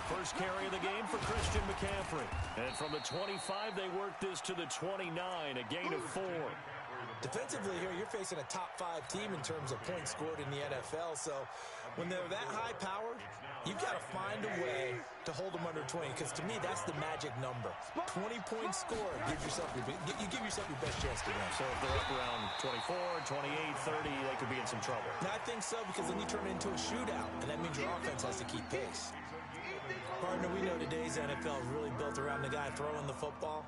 First carry of the game for Christian McCaffrey. And from the 25, they work this to the 29, a gain of 4. Defensively here, you're facing a top-5 team in terms of points scored in the NFL. So when they're that high-powered, you've got to find a way to hold them under 20. Because to me, that's the magic number. 20 points scored, you give yourself your best chance to win. So if they're up around 24, 28, 30, they could be in some trouble. And I think so, because then you turn it into a shootout, and that means your offense has to keep pace. Partner, we know today's NFL is really built around the guy throwing the football.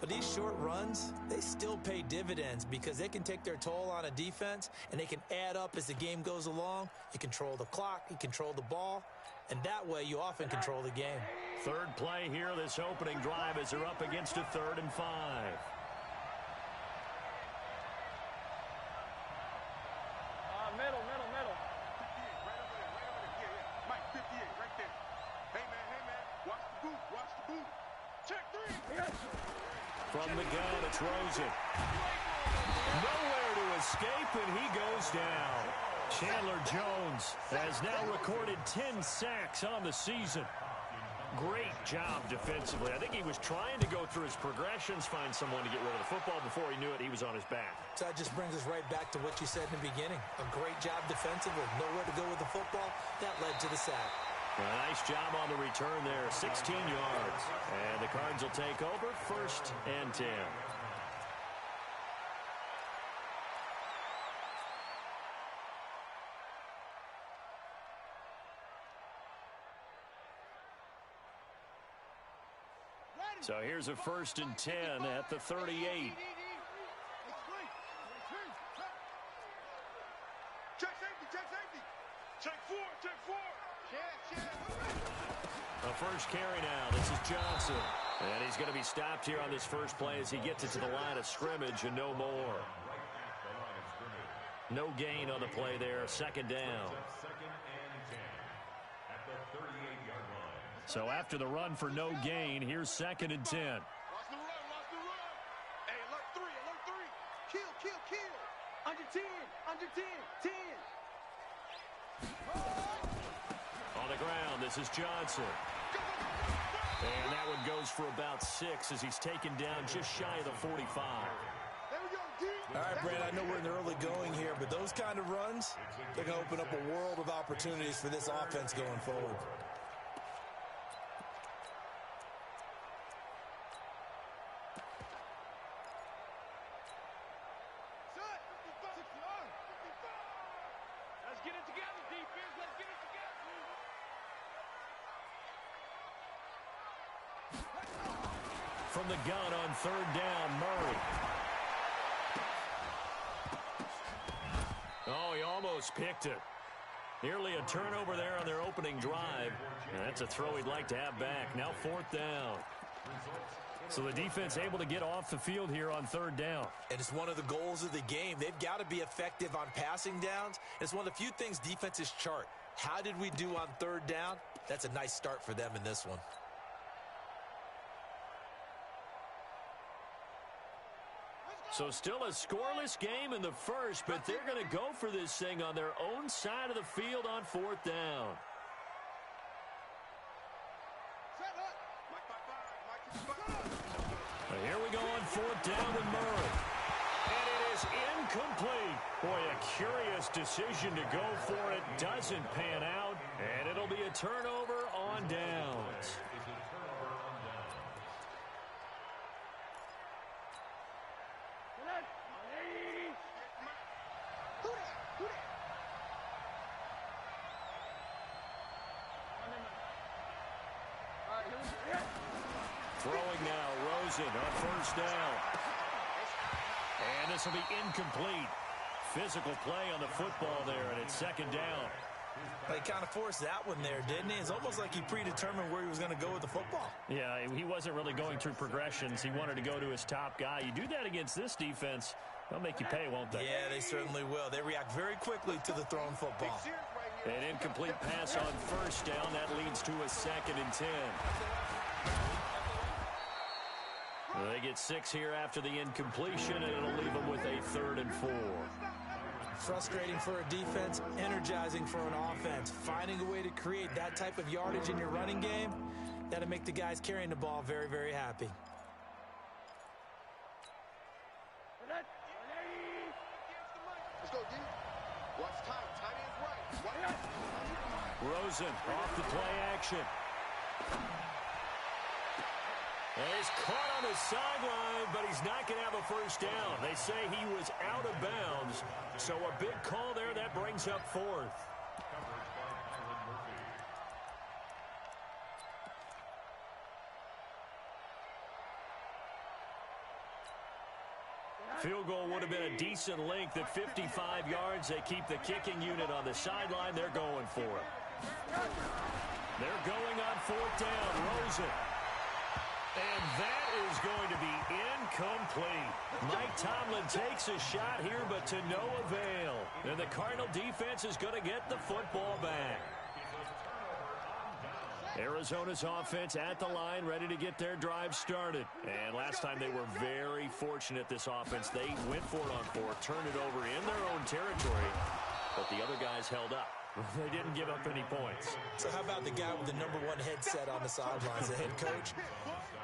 But these short runs, they still pay dividends because they can take their toll on a defense, and they can add up as the game goes along. You control the clock, you control the ball, and that way you often control the game. Third play here, this opening drive as they're up against a 3rd and 5. Middle. Mike, 58, right there. Hey, man, watch the boot. Check 3. From the gun, it's Rosen. Nowhere to escape, and he goes down. Chandler Jones has now recorded 10 sacks on the season. Great job defensively. I think he was trying to go through his progressions, find someone to get rid of the football. Before he knew it, he was on his back. So that just brings us right back to what you said in the beginning. A great job defensively. Nowhere to go with the football. That led to the sack. A nice job on the return there, 16 yards. And the Cards will take over, 1st and 10. So here's a 1st and 10 at the 38. Check safety. Check 4. A first carry now. This is Johnson. And he's going to be stopped here on this first play as he gets it to the line of scrimmage and no more. No gain on the play there. 2nd down. So after the run for no gain, here's 2nd and 10. Watch the run. Hey, alert 3. Kill. Under 10. 10. On the ground, this is Johnson. And that one goes for about 6 as he's taken down just shy of the 45. All right, Brad, I know we're in the early going here, but those kind of runs, they're going to open up a world of opportunities for this offense going forward. Let's get it together, defense. Let's get it together. From the gun on 3rd down, Murray. Oh, he almost picked it. Nearly a turnover there on their opening drive. And that's a throw he'd like to have back. Now 4th down. So the defense able to get off the field here on 3rd down. And it's one of the goals of the game. They've got to be effective on passing downs. It's one of the few things defenses chart. How did we do on 3rd down? That's a nice start for them in this one. So still a scoreless game in the first, but they're going to go for this thing on their own side of the field on 4th down. Here we go on 4th down with Murray. And it is incomplete. Boy, a curious decision to go for it. Doesn't pan out. And it'll be a turnover on downs. Throwing now, Rosen on 1st down. And this will be incomplete. Physical play on the football there, and it's 2nd down. He kind of forced that one there, didn't he? It's almost like he predetermined where he was going to go with the football. Yeah, he wasn't really going through progressions. He wanted to go to his top guy. You do that against this defense, they'll make you pay, won't they? Yeah, they certainly will. They react very quickly to the thrown football. An incomplete pass on 1st down. That leads to a 2nd and 10. They get 6 here after the incompletion, and it'll leave them with a 3rd and 4. Frustrating for a defense, energizing for an offense. Finding a way to create that type of yardage in your running game, that'll make the guys carrying the ball very, very happy. Let's go, D. Watch time. Timing is right. Rosen off the play action. And he's caught on the sideline, but he's not going to have a first down. They say he was out of bounds, so a big call there. That brings up 4th. Field goal would have been a decent length at 55 yards. They keep the kicking unit on the sideline. They're going for it. They're going on 4th down. Rosen. And that is going to be incomplete. Mike Tomlin takes a shot here, but to no avail. And the Cardinal defense is going to get the football back. Arizona's offense at the line, ready to get their drive started. And last time they were very fortunate, this offense. They went for it on 4th, turned it over in their own territory, but the other guys held up. They didn't give up any points. So how about the guy with the #1 headset on the sidelines, the head coach?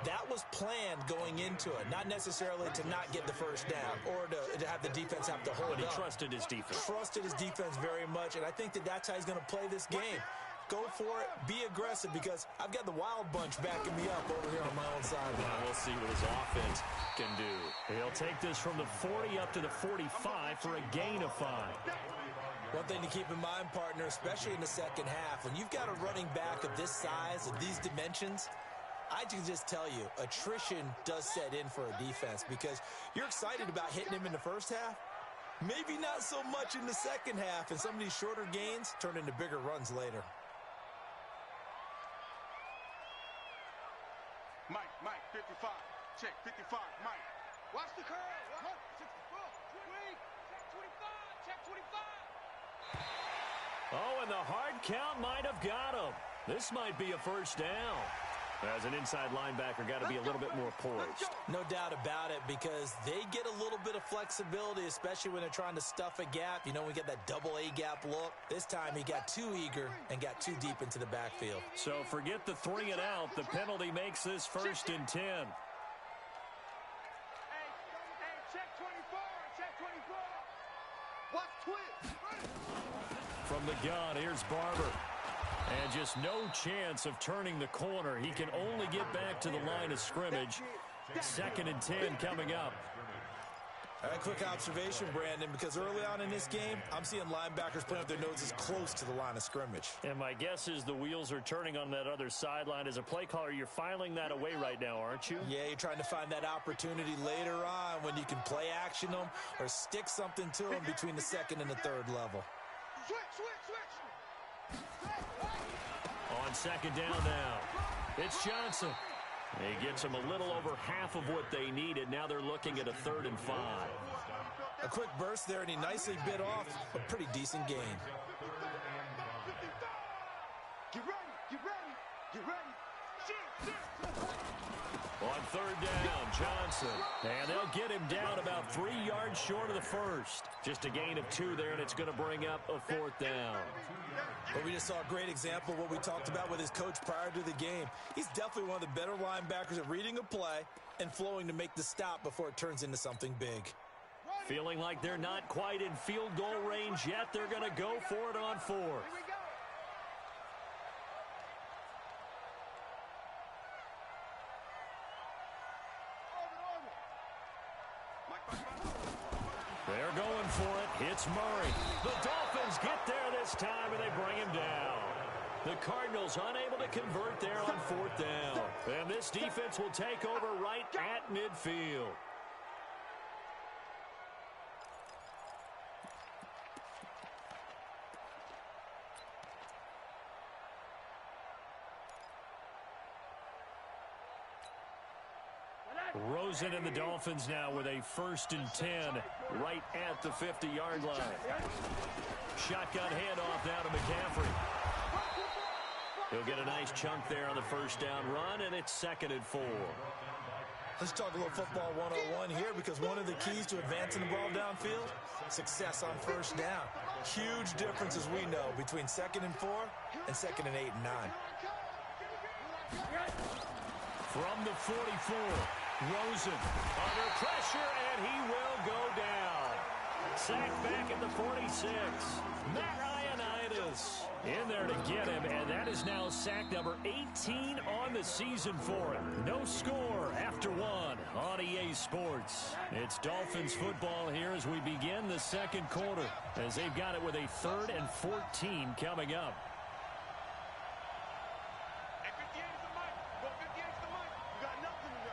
That was planned going into it, not necessarily to not get the first down or to have the defense have to hold up. But he trusted his defense. Trusted his defense very much, and I think that's how he's going to play this game. Go for it, be aggressive, because I've got the wild bunch backing me up over here on my own sideline. We'll see what his offense can do. He'll take this from the 40 up to the 45 for a gain of 5. One thing to keep in mind, partner, especially in the second half, when you've got a running back of this size, of these dimensions, I can just tell you, attrition does set in for a defense, because you're excited about hitting him in the first half. Maybe not so much in the second half, and some of these shorter gains turn into bigger runs later. Mike, 55. Check, 55, Mike. Watch the curl. Check 25. Oh, and the hard count might have got him. This might be a first down. As an inside linebacker, got to be a little bit more poised. No doubt about it, because they get a little bit of flexibility, especially when they're trying to stuff a gap. You know, we get that double A gap look. This time he got too eager and got too deep into the backfield. So forget the 3 and out. The penalty makes this 1st and 10. Hey, check 24. Check 24. Watch twist. From the gun, here's Barber. And just no chance of turning the corner. He can only get back to the line of scrimmage. 2nd and 10 coming up. All right, quick observation, Brandon, because early on in this game, I'm seeing linebackers putting up their noses close to the line of scrimmage. And my guess is the wheels are turning on that other sideline. As a play caller, you're filing that away right now, aren't you? Yeah, you're trying to find that opportunity later on when you can play action them or stick something to them between the 2nd and the 3rd level. Switch. On 2nd down now, it's Johnson. He gets them a little over half of what they needed. Now they're looking at a 3rd and 5. A quick burst there, and he nicely bit off a pretty decent gain. Get ready. On 3rd down, Johnson. And they'll get him down about 3 yards short of the first. Just a gain of 2 there, and it's going to bring up a 4th down. But we just saw a great example of what we talked about with his coach prior to the game. He's definitely one of the better linebackers at reading a play and flowing to make the stop before it turns into something big. Feeling like they're not quite in field goal range yet. They're going to go for it on 4th. They're going for it. It's Murray. The Dolphins get there this time, and they bring him down. The Cardinals unable to convert there on 4th down. And this defense will take over right at midfield. Rosen and the Dolphins now with a 1st and 10 right at the 50-yard line. Shotgun handoff now to McCaffrey. He'll get a nice chunk there on the 1st down run, and it's 2nd and 4. Let's talk a little football 101 here, because one of the keys to advancing the ball downfield, success on first down. Huge difference, as we know, between 2nd and 4 and 2nd and 8 and 9. From the 44, Rosen under pressure, and he will go down. Sacked back at the 46. Matt Ioannidis in there to get him, and that is now sack number 18 on the season for him. No score after 1 on EA Sports. It's Dolphins football here as we begin the second quarter, as they've got it with a 3rd and 14 coming up. Hey, 58 is the mic. Go 58 is the mic. You got nothing to do.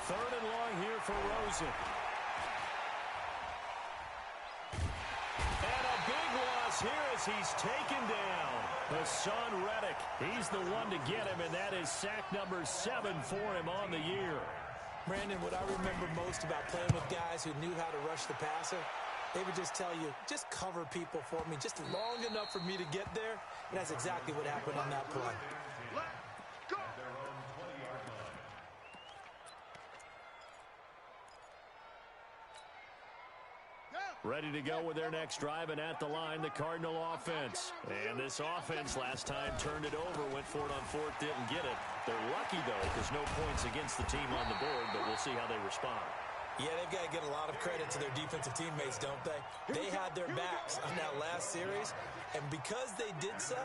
3rd and long here for Rosen. Here as he's taken down. Hassan Reddick, he's the one to get him, and that is sack number 7 for him on the year. Brandon, what I remember most about playing with guys who knew how to rush the passer, they would just tell you, just cover people for me, just long enough for me to get there. And that's exactly what happened on that play. Let's go. Ready to go with their next drive, and at the line, the Cardinal offense. And this offense last time turned it over, went for it on 4th, didn't get it. They're lucky, though, because no points against the team on the board, but we'll see how they respond. Yeah, they've got to get a lot of credit to their defensive teammates, don't they? They had their backs on that last series, and because they did so,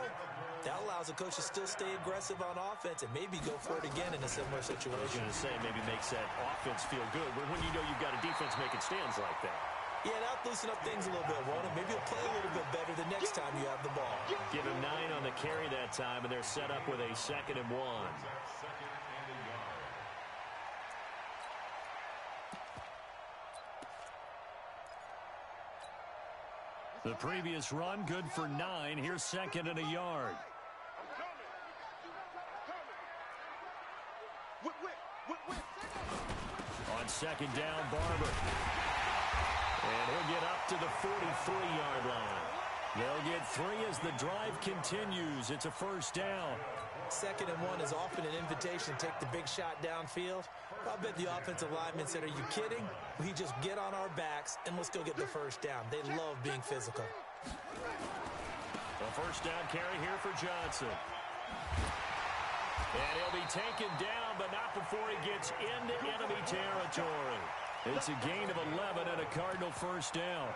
that allows the coach to still stay aggressive on offense and maybe go for it again in a similar situation. I was going to say, maybe makes that offense feel good, but when you know you've got a defense making stands like that. Yeah, that'll loosen up things a little bit, won't it? Maybe he'll play a little bit better the next time you have the ball. Give him 9 on the carry that time, and they're set up with a 2nd and 1. The previous run, good for 9. Here's 2nd and a yard. On 2nd down, Barber. And he'll get up to the 43-yard line. They'll get 3 as the drive continues. It's a 1st down. 2nd and 1 is often an invitation to take the big shot downfield. I bet the offensive linemen said, are you kidding? We just get on our backs and let's go get the 1st down. They love being physical. A 1st down carry here for Johnson. And he'll be taken down, but not before he gets into enemy territory. It's a gain of 11 and a Cardinal 1st down.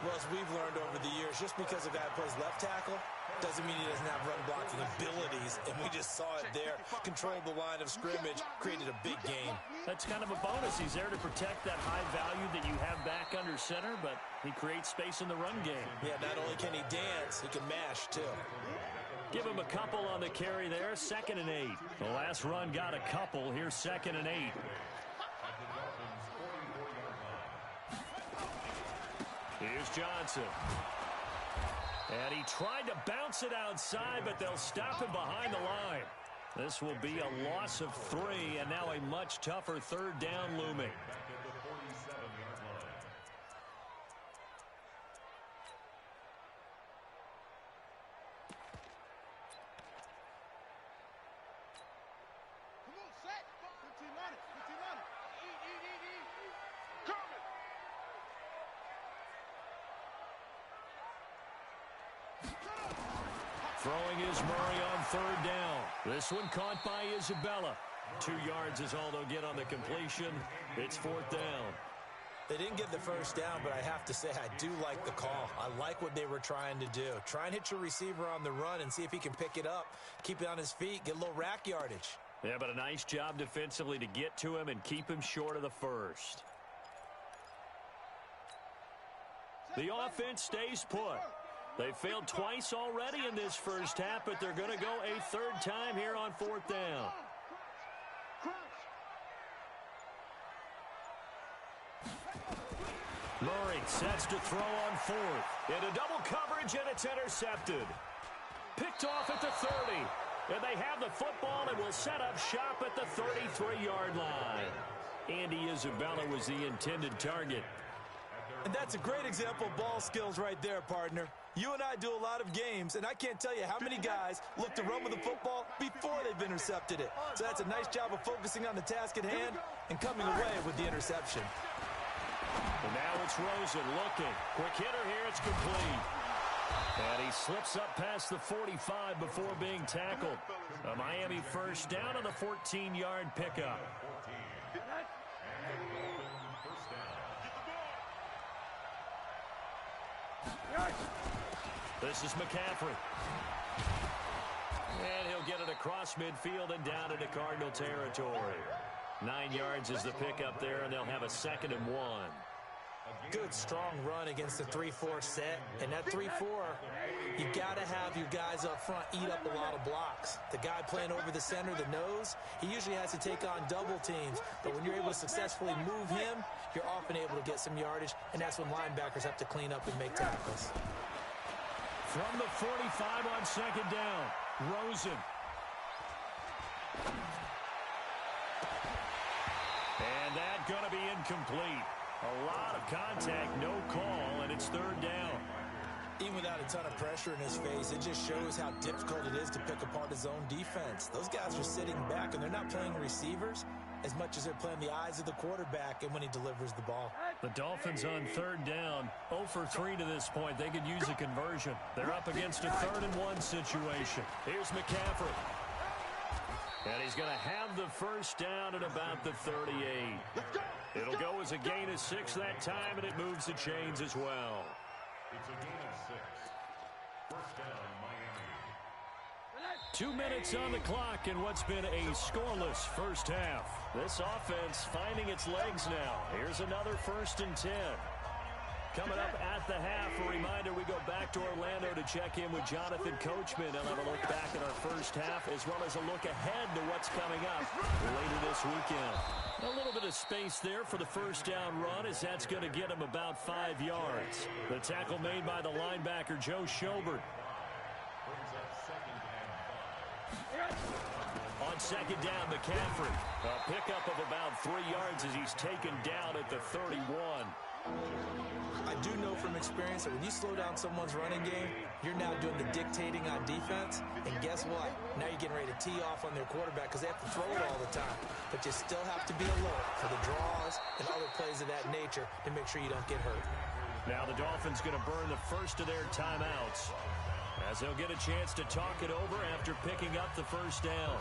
Well, as we've learned over the years, just because a guy plays left tackle doesn't mean he doesn't have run blocking abilities, and we just saw it there. Controlled the line of scrimmage, created a big gain. That's kind of a bonus. He's there to protect that high value that you have back under center, but he creates space in the run game. Yeah, not only can he dance, he can mash, too. Give him a couple on the carry there, 2nd and 8. The last run got a couple. Here's 2nd and 8. Here's Johnson. And he tried to bounce it outside, but they'll stop him behind the line. This will be a loss of 3, and now a much tougher 3rd down looming. Come on, set. 15 on it. 15 on it. Coming. Throwing is Murray on 3rd down. This one caught by Isabella. 2 yards is all they'll get on the completion. It's 4th down. They didn't get the 1st down, but I have to say I do like the call. I like what they were trying to do. Try and hit your receiver on the run and see if he can pick it up. Keep it on his feet, get a little rack yardage. Yeah, but a nice job defensively to get to him and keep him short of the 1st. The offense stays put. They failed twice already in this 1st half, but they're going to go a 3rd time here on 4th down. Murray sets to throw on 4th. Into double coverage, and it's intercepted. Picked off at the 30. And they have the football and will set up shop at the 33-yard line. Andy Isabella was the intended target. And that's a great example of ball skills right there, partner. You and I do a lot of games, and I can't tell you how many guys look to run with the football before they've intercepted it. So that's a nice job of focusing on the task at hand and coming away with the interception. And now it's Rosen looking. Quick hitter here. It's complete. And he slips up past the 45 before being tackled. A Miami first down on the 14-yard pickup. This is McCaffrey. And he'll get it across midfield and down into Cardinal territory. 9 yards is the pickup there, and they'll have a 2nd and 1. Good, strong run against the 3-4 set. And that 3-4, you got to have your guys up front eat up a lot of blocks. The guy playing over the center, the nose, he usually has to take on double teams. But when you're able to successfully move him, you're often able to get some yardage, and that's when linebackers have to clean up and make tackles. From the 45 on 2nd down, Rosen. And that's going to be incomplete. A lot of contact, no call, and it's 3rd down. Even without a ton of pressure in his face, it just shows how difficult it is to pick apart his own defense. Those guys are sitting back, and they're not playing receivers as much as they're playing the eyes of the quarterback and when he delivers the ball. The Dolphins on 3rd down, 0 for 3 to this point. They could use a conversion. They're up against a 3rd and 1 situation. Here's McCaffrey. And he's going to have the first down at about the 38. It'll go as a gain of 6 that time, and it moves the chains as well. It's a gain of 6. First down, Miami. 2 minutes on the clock in what's been a scoreless first half. This offense finding its legs now. Here's another 1st and 10. Coming up at the half, a reminder, we go back to Orlando to check in with Jonathan Coachman. He'll have a look back at our first half as well as a look ahead to what's coming up later this weekend. A little bit of space there for the first down run as that's going to get him about 5 yards. The tackle made by the linebacker, Joe Schobert. On 2nd down, McCaffrey. A pickup of about 3 yards as he's taken down at the 31. I do know from experience that when you slow down someone's running game, you're now doing the dictating on defense. And guess what? Now you're getting ready to tee off on their quarterback because they have to throw it all the time. But you still have to be alert for the draws and other plays of that nature to make sure you don't get hurt. Now the Dolphins going to burn the first of their timeouts as they'll get a chance to talk it over after picking up the first down.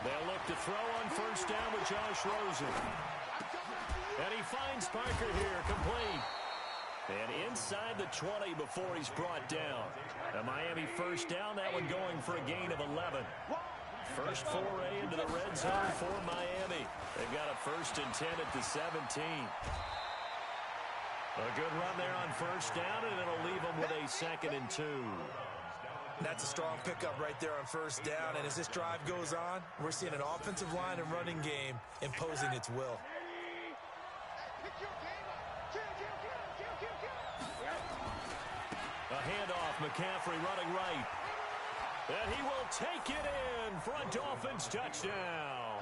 They'll look to throw on first down with Josh Rosen. And he finds Parker here, complete. And inside the 20 before he's brought down. A Miami first down, that one going for a gain of 11. First foray into the red zone for Miami. They've got a 1st and 10 at the 17. A good run there on first down, and it'll leave them with a 2nd and 2. That's a strong pickup right there on first down. And as this drive goes on, we're seeing an offensive line and running game imposing its will. A handoff, McCaffrey running right. And he will take it in for a Dolphins touchdown.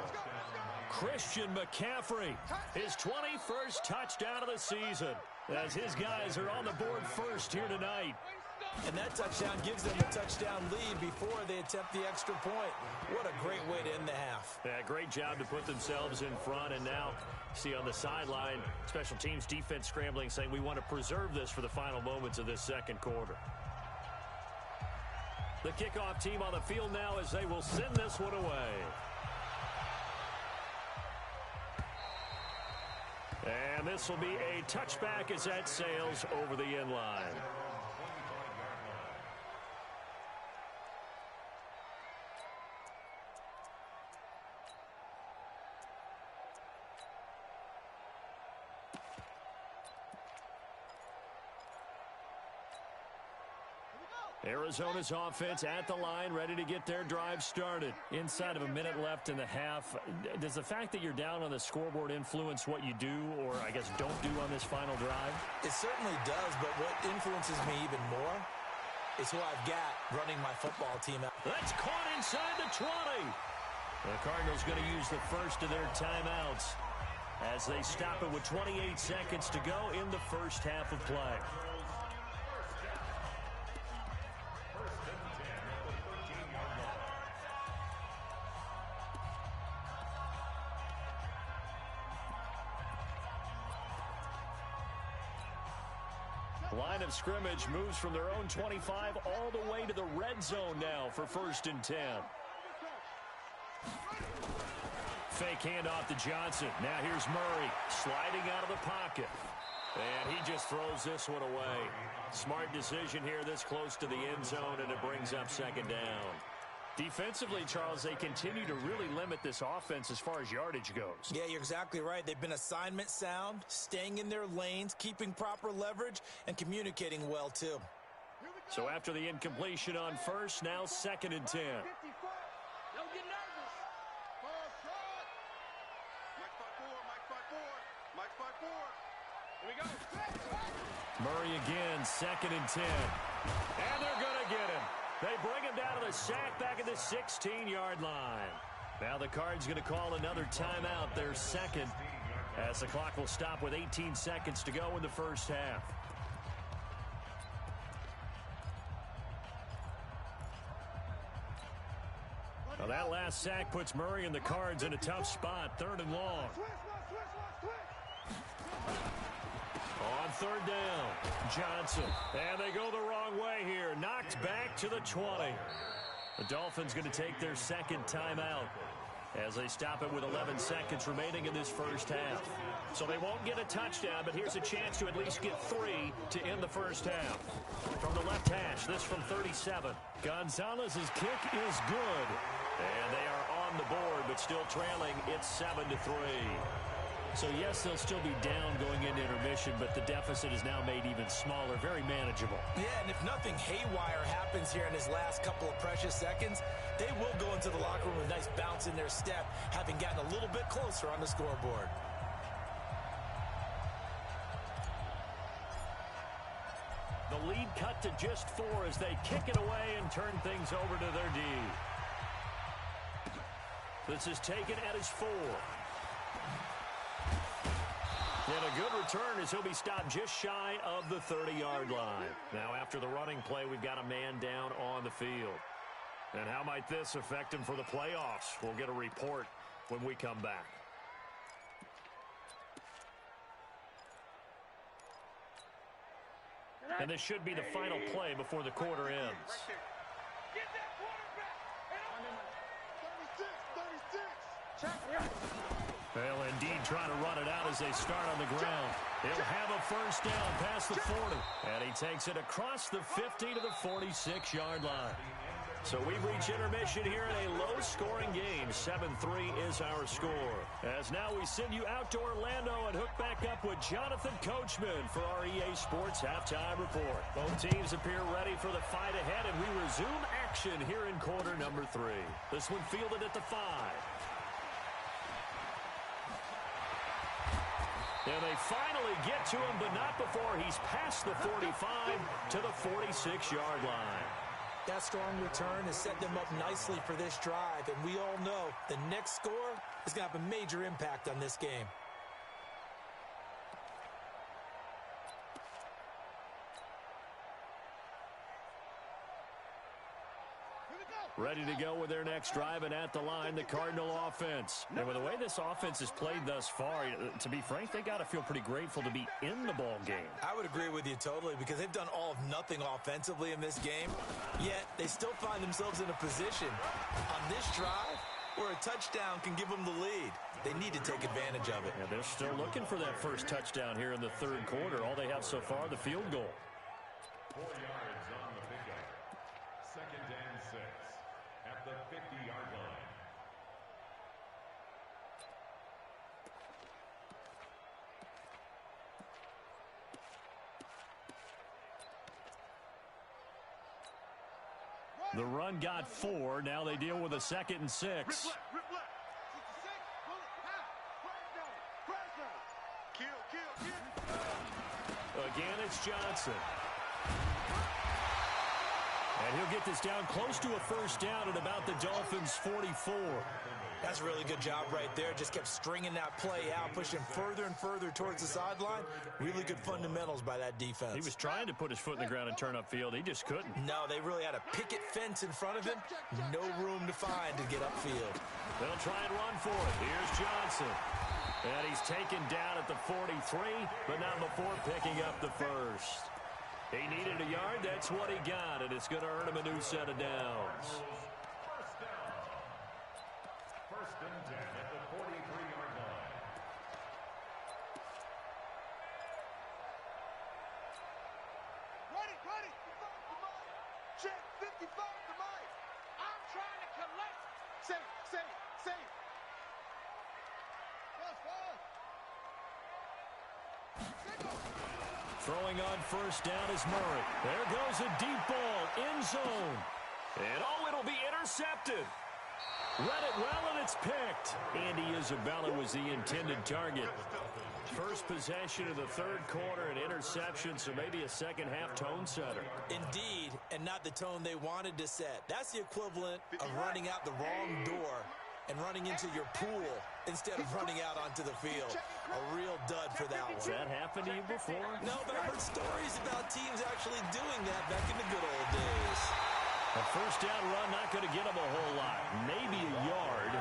Christian McCaffrey, his 21st touchdown of the season, as his guys are on the board first here tonight. And that touchdown gives them a touchdown lead before they attempt the extra point. What a great way to end the half. Yeah, great job to put themselves in front. And now, see on the sideline, special teams defense scrambling, saying we want to preserve this for the final moments of this second quarter. The kickoff team on the field now as they will send this one away. And this will be a touchback as that sails over the end line. Arizona's offense at the line, ready to get their drive started. Inside of a minute left in the half, does the fact that you're down on the scoreboard influence what you do, or I guess don't do on this final drive? It certainly does, but what influences me even more is who I've got running my football team out. That's caught inside the 20. The Cardinals going to use the first of their timeouts as they stop it with 28 seconds to go in the first half of play. Line of scrimmage moves from their own 25 all the way to the red zone now for 1st and 10. Fake handoff to Johnson. Now here's Murray sliding out of the pocket. And he just throws this one away. Smart decision here this close to the end zone, and it brings up 2nd down. Defensively, Charles, they continue to really limit this offense as far as yardage goes. Yeah, you're exactly right. They've been assignment sound, staying in their lanes, keeping proper leverage, and communicating well, too. So after the incompletion on first, now 2nd and 10. Don't get nervous. Mike 5-4. Here we go. Murray again, 2nd and 10. And they're going to get him. They bring him down to the sack back at the 16-yard line. Now the Cards going to call another timeout, their second, as the clock will stop with 18 seconds to go in the first half. Now that last sack puts Murray and the Cards in a tough spot, 3rd and long. On 3rd down, Johnson. And they go the wrong way here. Knocked back to the 20. The Dolphins going to take their 2nd timeout as they stop it with 11 seconds remaining in this first half. So they won't get a touchdown, but here's a chance to at least get 3 to end the first half. From the left hash, this from 37. Gonzalez's kick is good. And they are on the board, but still trailing. It's 7-3. So, yes, they'll still be down going into intermission, but the deficit is now made even smaller, very manageable. Yeah, and if nothing haywire happens here in his last couple of precious seconds, they will go into the locker room with a nice bounce in their step, having gotten a little bit closer on the scoreboard. The lead cut to just 4 as they kick it away and turn things over to their D. This is taken at his 4. And a good return as he'll be stopped just shy of the 30-yard line. Now, after the running play, we've got a man down on the field. And how might this affect him for the playoffs? We'll get a report when we come back. And this should be the final play before the quarter ends. Get that quarterback. And 36. Well, indeed, trying to run it out as they start on the ground. He'll have a first down past the 40. And he takes it across the 50 to the 46-yard line. So we reach intermission here in a low-scoring game. 7-3 is our score. As now we send you out to Orlando and hook back up with Jonathan Coachman for our EA Sports Halftime Report. Both teams appear ready for the fight ahead, and we resume action here in quarter number 3. This one fielded at the 5. And they finally get to him, but not before he's past the 45 to the 46-yard line. That strong return has set them up nicely for this drive, and we all know the next score is going to have a major impact on this game. Ready to go with their next drive, and at the line, the Cardinal offense. And with the way this offense has played thus far, to be frank, they got to feel pretty grateful to be in the ball game. I would agree with you totally, because they've done all of nothing offensively in this game, yet they still find themselves in a position on this drive where a touchdown can give them the lead. They need to take advantage of it. And they're still looking for that first touchdown here in the third quarter. All they have so far, the field goal. 4 yards on the pickup. 2nd and 6 at the 50-yard line. The run got 4. Now they deal with a 2nd and 6. Rip left, rip left. 66, pull it, half, crash zone. Kill. Again, it's Johnson. And he'll get this down close to a first down at about the Dolphins' 44. That's a really good job right there. Just kept stringing that play out, pushing further and further towards the sideline. Really good fundamentals by that defense. He was trying to put his foot in the ground and turn upfield. He just couldn't. No, they really had a picket fence in front of him. No room to find to get upfield. They'll try and run for it. Here's Johnson. And he's taken down at the 43, but not before picking up the first. He needed a yard. That's what he got, and it's going to earn him a new set of downs. First and 10 at the 43-yard line. Ready. Check 55 to Mike. I'm trying to collect. Safe. Throwing on first down is Murray. There goes a deep ball, end zone. And it'll be intercepted. Read it well, and it's picked. Andy Isabella was the intended target. First possession of the third quarter, an interception, so maybe a second-half tone setter. Indeed, and not the tone they wanted to set. That's the equivalent of running out the wrong door and running into your pool instead of running out onto the field. A real dud for that one. Has that happened to you before? No, but I've heard stories about teams actually doing that back in the good old days. A first down run, not going to get him a whole lot. Maybe a yard.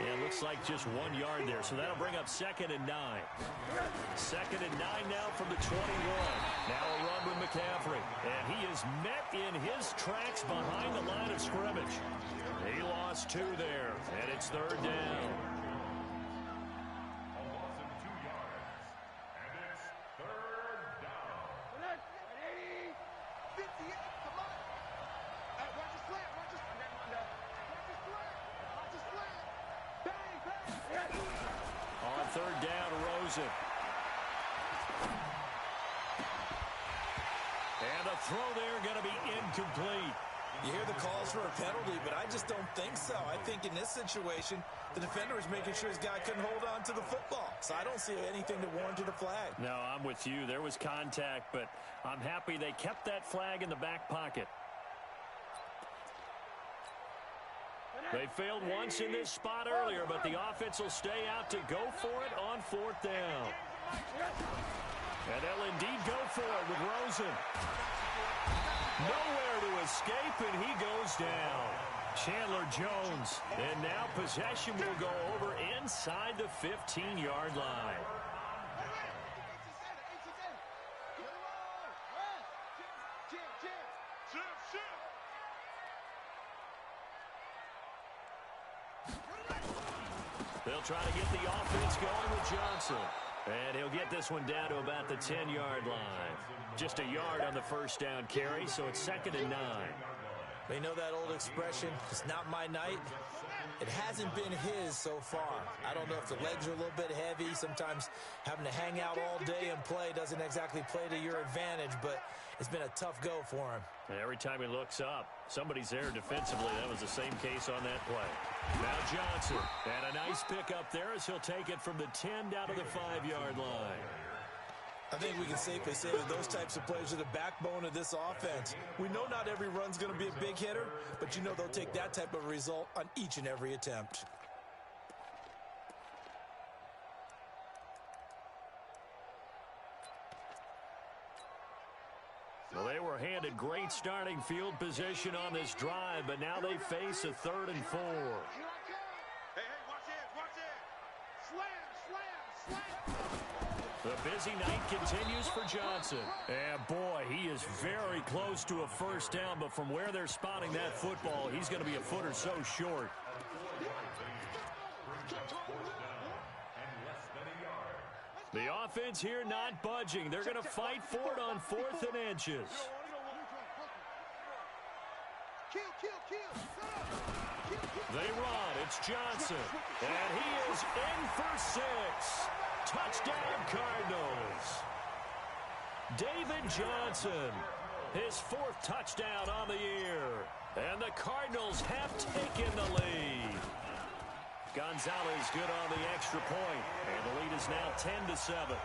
Yeah, it looks like just 1 yard there, so that'll bring up 2nd and 9. 2nd and 9 now from the 21. Now a run with McCaffrey. And he is met in his tracks behind the line of scrimmage. He lost 2 there, and it's 3rd down. A loss of 2 yards. And it's 3rd down. 58, come on. Hey, watch the slant. Watch the slant. Bang. On 3rd down, Rosen. And a throw there going to be incomplete. You hear the calls for a penalty, but I just don't think so. I think in this situation, the defender was making sure his guy couldn't hold on to the football. So I don't see anything to warrant a flag. No, I'm with you. There was contact, but I'm happy they kept that flag in the back pocket. They failed once in this spot earlier, but the offense will stay out to go for it on 4th down. And they'll indeed go for it with Rosen. Nowhere to escape, and he goes down. Chandler Jones. And now possession will go over inside the 15-yard line. They'll try to get the offense going with Johnson. And he'll get this one down to about the 10-yard line. Just a yard on the first down carry, so it's 2nd and 9. They know that old expression, it's not my night. It hasn't been his so far. I don't know if the legs are a little bit heavy. Sometimes having to hang out all day and play doesn't exactly play to your advantage, but it's been a tough go for him. And every time he looks up, somebody's there defensively. That was the same case on that play. Now Johnson, and a nice pick up there as he'll take it from the 10 down to the 5-yard line. I think we can safely say that those types of plays are the backbone of this offense. We know not every run's going to be a big hitter, but you know they'll take that type of result on each and every attempt. Well, they were handed great starting field position on this drive, but now they face a 3rd and 4. Hey, watch it. Slam. The busy night continues for Johnson. And boy, he is very close to a first down, but from where they're spotting that football, he's going to be a foot or so short. The offense here not budging. They're going to fight for it on 4th and inches. They run. It's Johnson. And he is in for 6. Touchdown, Cardinals. David Johnson. His 4th touchdown on the year. And the Cardinals have taken the lead. Gonzalez good on the extra point. And the lead is now 10-7.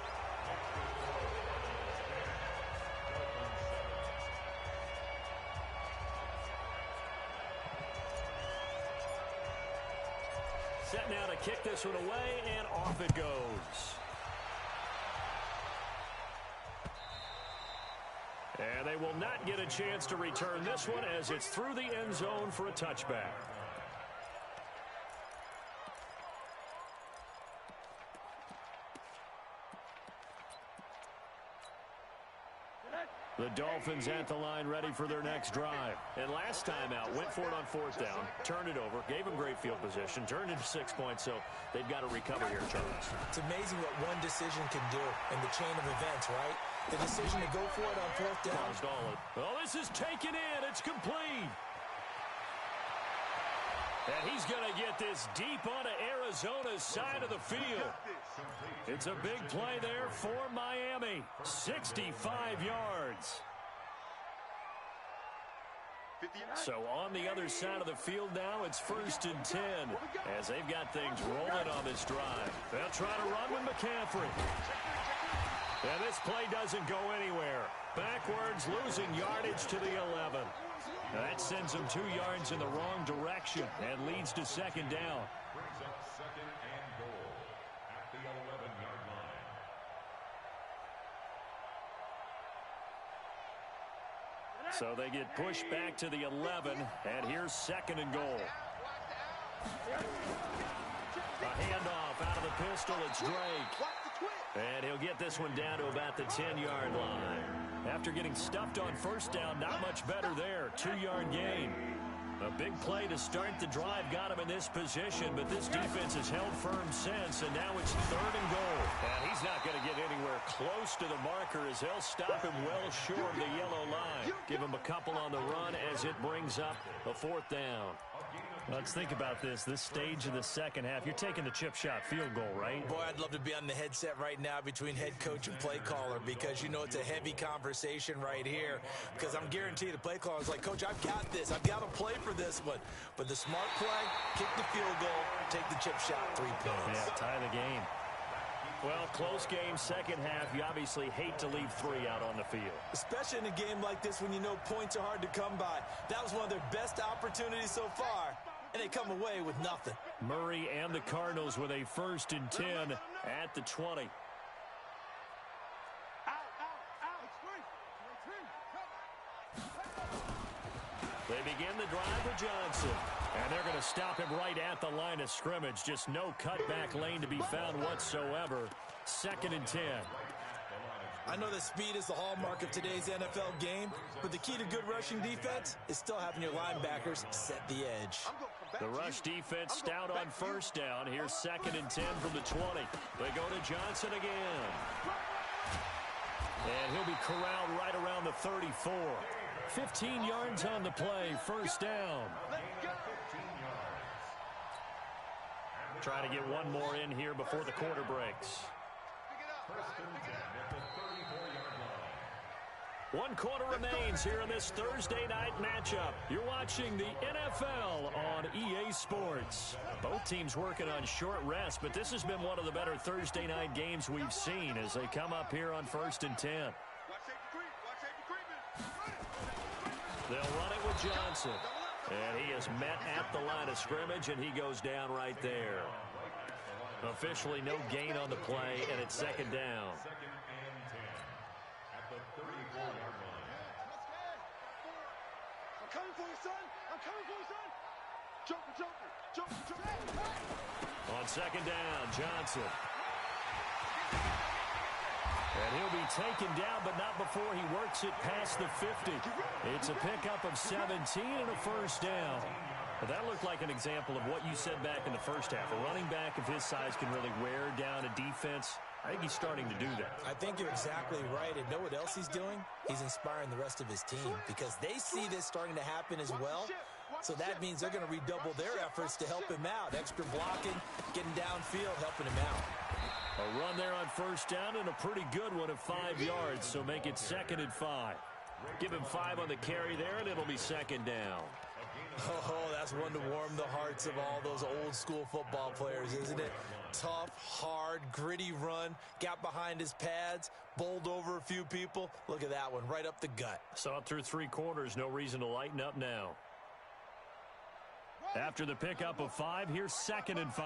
Set now to kick this one away, and off it goes. And they will not get a chance to return this one as it's through the end zone for a touchback. The Dolphins at the line ready for their next drive. And last time out, went for it on 4th down, turned it over, gave them great field position, turned into 6 points, so they've got to recover here, Charles. It's amazing what one decision can do in the chain of events, right? The decision to go for it on 4th down. Oh, this is taken in. It's complete. And he's going to get this deep onto Arizona's side of the field. It's a big play there for Miami. 65 yards. So on the other side of the field now, it's 1st and 10 as they've got things rolling on this drive. They'll try to run with McCaffrey. And this play doesn't go anywhere. Backwards, losing yardage to the 11. That sends them 2 yards in the wrong direction and leads to 2nd down. Brings up 2nd and goal at the 11-yard line. So they get pushed back to the 11, and here's 2nd and goal. A handoff out of the pistol. It's Drake. And he'll get this one down to about the 10-yard line. After getting stuffed on 1st down, not much better there. 2-yard gain. A big play to start the drive got him in this position, but this defense has held firm since, and now it's 3rd and goal. And he's not going to get anywhere close to the marker as they'll stop him well short of the yellow line. Give him a couple on the run as it brings up a 4th down. Let's think about this stage of the 2nd half. You're taking the chip shot field goal, right? Boy, I'd love to be on the headset right now between head coach and play caller because, you know, it's a heavy conversation right here because I'm guaranteed the play caller is like, Coach, I've got this. I've got to play for this one. But the smart play, kick the field goal, take the chip shot, 3 points. Yeah, tie the game. Well, close game, 2nd half. You obviously hate to leave 3 out on the field. Especially in a game like this when you know points are hard to come by. That was one of their best opportunities so far. And they come away with nothing. Murray and the Cardinals with a 1st and 10 at the 20. They begin the drive with Johnson. And they're going to stop him right at the line of scrimmage. Just no cutback lane to be found whatsoever. 2nd and 10. I know that speed is the hallmark of today's NFL game, but the key to good rushing defense is still having your linebackers set the edge. The rush defense stout on 1st down. Here's 2nd and 10 from the 20. They go to Johnson again. And he'll be corralled right around the 34. 15 yards on the play, 1st down. Try to get one more in here before the quarter breaks. 1st and 10 at the 34-yard line. 1 quarter remains here in this Thursday night matchup. You're watching the NFL on EA Sports. Both teams working on short rest, but this has been one of the better Thursday night games we've seen as they come up here on 1st and 10. They'll run it with Johnson. And he is met at the line of scrimmage, and he goes down right there. Officially no gain on the play, and it's 2nd down. 2nd and 10 at the 34-yard line. I'm coming for you, son. I'm coming for you, son. Jumper. On 2nd down, Johnson. And he'll be taken down, but not before he works it past the 50. It's a pickup of 17 and a 1st down. But that looked like an example of what you said back in the 1st half. A running back of his size can really wear down a defense. I think he's starting to do that. I think you're exactly right. And know what else he's doing? He's inspiring the rest of his team because they see this starting to happen as well. So that means they're going to redouble their efforts to help him out. Extra blocking, getting downfield, helping him out. A run there on 1st down and a pretty good one of 5 yards, so make it 2nd and 5. Give him 5 on the carry there, and it'll be second down. Oh, that's one to warm the hearts of all those old-school football players, isn't it? Tough, hard, gritty run, got behind his pads, bowled over a few people. Look at that one, right up the gut. Saw it through 3 quarters, no reason to lighten up now. After the pickup of 5, here's second and 5.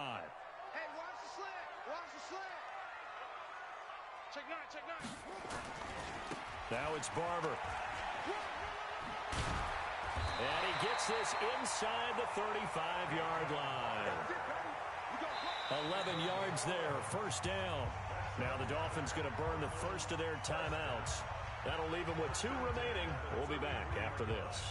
Hey, watch the slant. Watch the slant. Check 9, check 9. Now it's Barber. And he gets this inside the 35-yard line. 11 yards there, first down. Now the Dolphins going to burn the first of their timeouts. That'll leave them with 2 remaining. We'll be back after this.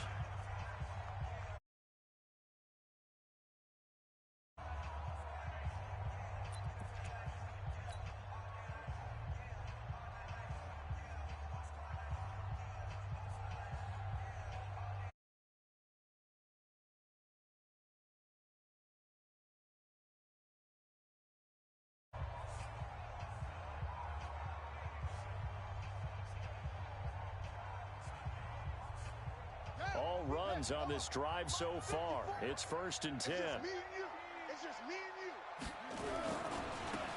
All runs on this drive so far. It's first and 10. It's just me and you.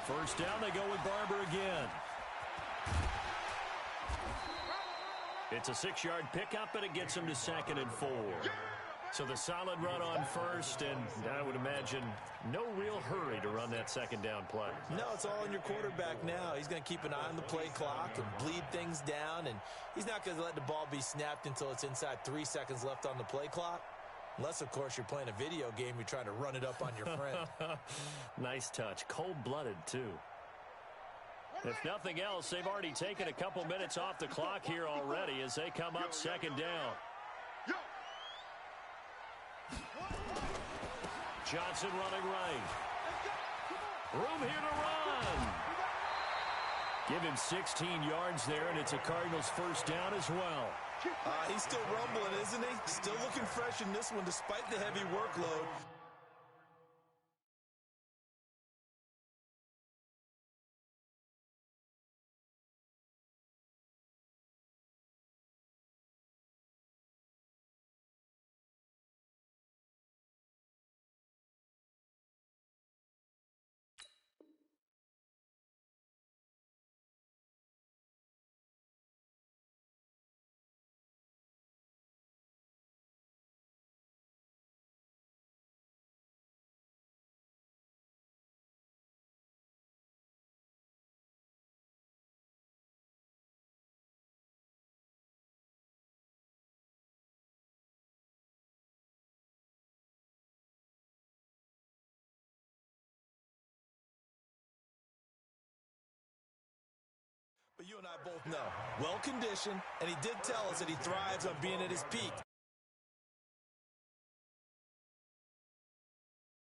First down, they go with Barber again. It's a 6-yard pickup, and it gets him to second and 4. So the solid run on first, and I would imagine no real hurry to run that second down play. No, it's all on your quarterback now. He's going to keep an eye on the play clock and bleed things down, and he's not going to let the ball be snapped until it's inside 3 seconds left on the play clock. Unless, of course, you're playing a video game, you're trying to run it up on your friend. Nice touch. Cold-blooded, too. If nothing else, they've already taken a couple minutes off the clock here already as they come up second down. Johnson running right. Room here to run. Give him 16 yards there, and it's a Cardinals first down as well. He's still rumbling, isn't he? Still looking fresh in this one despite the heavy workload. But you and I both know, well-conditioned, and he did tell us that he thrives on being at his peak.